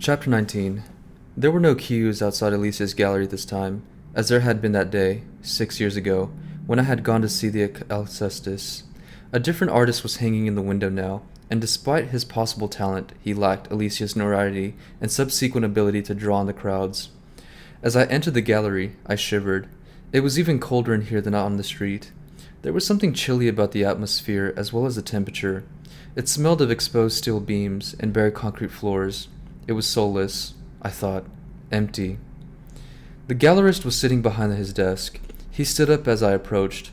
Chapter 19. There were no queues outside Alicia's gallery this time, as there had been that day, 6 years ago, when I had gone to see the Alcestis. A different artist was hanging in the window now, and despite his possible talent, he lacked Alicia's notoriety and subsequent ability to draw in the crowds. As I entered the gallery, I shivered. It was even colder in here than out on the street. There was something chilly about the atmosphere as well as the temperature. It smelled of exposed steel beams and bare concrete floors. It was soulless, I thought, empty. The gallerist was sitting behind his desk. He stood up as I approached.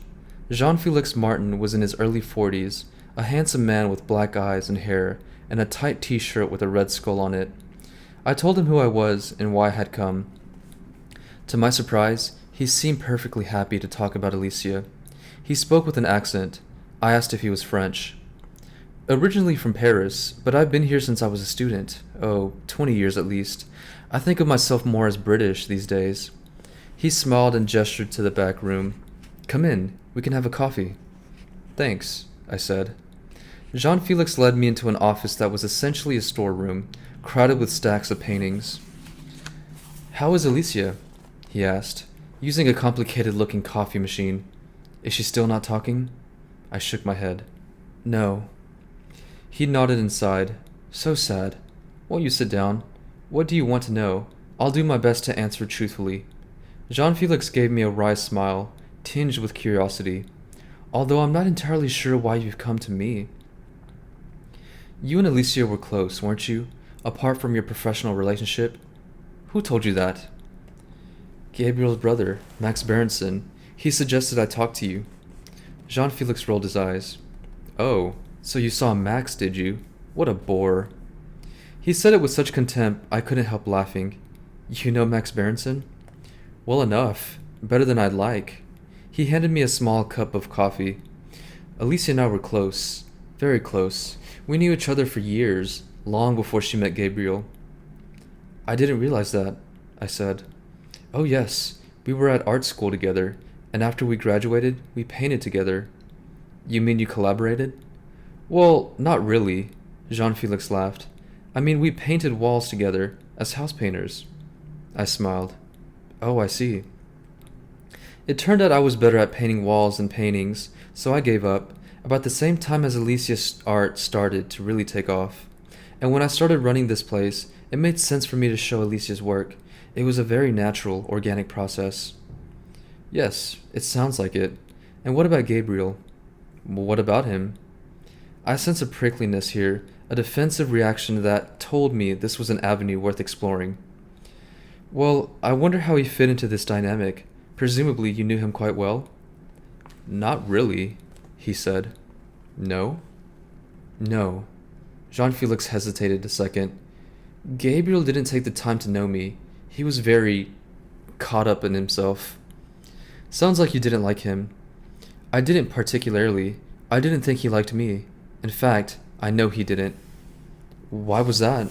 Jean-Felix Martin was in his early 40s, a handsome man with black eyes and hair, and a tight t-shirt with a red skull on it. I told him who I was and why I had come. To my surprise, he seemed perfectly happy to talk about Alicia. He spoke with an accent. I asked if he was French. Originally from Paris, but I've been here since I was a student. 20 years at least. I think of myself more as British these days. He smiled and gestured to the back room. Come in, we can have a coffee. Thanks, I said. Jean-Felix led me into an office that was essentially a storeroom, crowded with stacks of paintings. How is Alicia? He asked, using a complicated-looking coffee machine. Is she still not talking? I shook my head. No. He nodded and sighed. So sad. Won't you sit down? What do you want to know? I'll do my best to answer truthfully. Jean-Felix gave me a wry smile, tinged with curiosity. Although I'm not entirely sure why you've come to me. You and Alicia were close, weren't you? Apart from your professional relationship? Who told you that? Gabriel's brother, Max Berenson. He suggested I talk to you. Jean-Felix rolled his eyes. Oh, so you saw Max, did you? What a bore. He said it with such contempt, I couldn't help laughing. You know Max Berenson? Well enough. Better than I'd like. He handed me a small cup of coffee. Alicia and I were close. Very close. We knew each other for years, long before she met Gabriel. I didn't realize that, I said. Oh yes, we were at art school together, and after we graduated, we painted together. You mean you collaborated? Well, not really, Jean-Felix laughed. I mean, we painted walls together, as house painters. I smiled. Oh, I see. It turned out I was better at painting walls than paintings, so I gave up, about the same time as Alicia's art started to really take off. And when I started running this place, it made sense for me to show Alicia's work. It was a very natural, organic process. Yes, it sounds like it. And what about Gabriel? Well, what about him? I sense a prickliness here, a defensive reaction that told me this was an avenue worth exploring. Well, I wonder how he fit into this dynamic. Presumably you knew him quite well? Not really, he said. No? No. Jean-Felix hesitated a second. Gabriel didn't take the time to know me. He was very caught up in himself. Sounds like you didn't like him. I didn't particularly. I didn't think he liked me. In fact, I know he didn't. Why was that?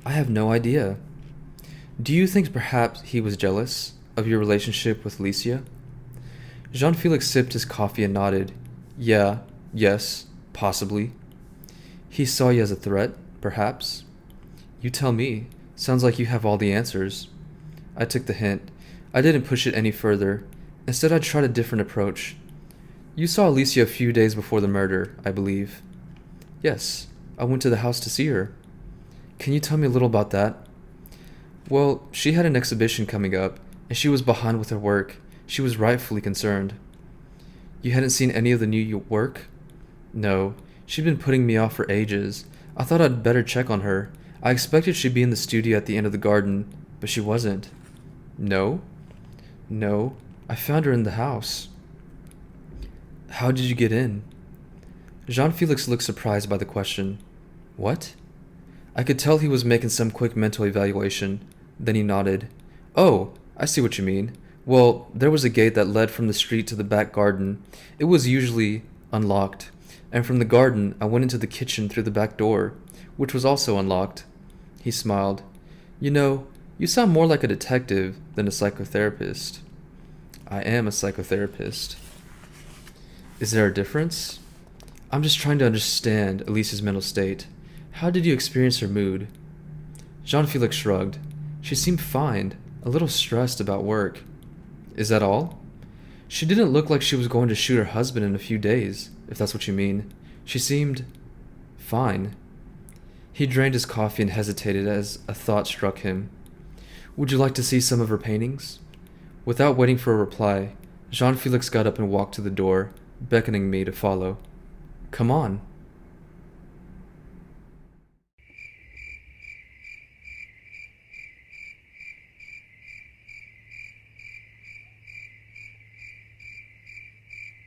I have no idea. Do you think perhaps he was jealous of your relationship with Alicia? Jean-Felix sipped his coffee and nodded. Yeah, yes, possibly. He saw you as a threat, perhaps? You tell me. Sounds like you have all the answers. I took the hint. I didn't push it any further. Instead, I tried a different approach. You saw Alicia a few days before the murder, I believe. Yes, I went to the house to see her. Can you tell me a little about that? Well, she had an exhibition coming up, and she was behind with her work. She was rightfully concerned. You hadn't seen any of the new work? No, she'd been putting me off for ages. I thought I'd better check on her. I expected she'd be in the studio at the end of the garden, but she wasn't. No? No, I found her in the house. How did you get in? Jean-Felix looked surprised by the question. What? I could tell he was making some quick mental evaluation. Then he nodded. Oh, I see what you mean. Well, there was a gate that led from the street to the back garden. It was usually unlocked. And from the garden, I went into the kitchen through the back door, which was also unlocked. He smiled. You know, you sound more like a detective than a psychotherapist. I am a psychotherapist. Is there a difference? I'm just trying to understand Elise's mental state. How did you experience her mood? Jean-Felix shrugged. She seemed fine, a little stressed about work. Is that all? She didn't look like she was going to shoot her husband in a few days, if that's what you mean. She seemed fine. He drained his coffee and hesitated as a thought struck him. Would you like to see some of her paintings? Without waiting for a reply, Jean-Felix got up and walked to the door, beckoning me to follow. Come on.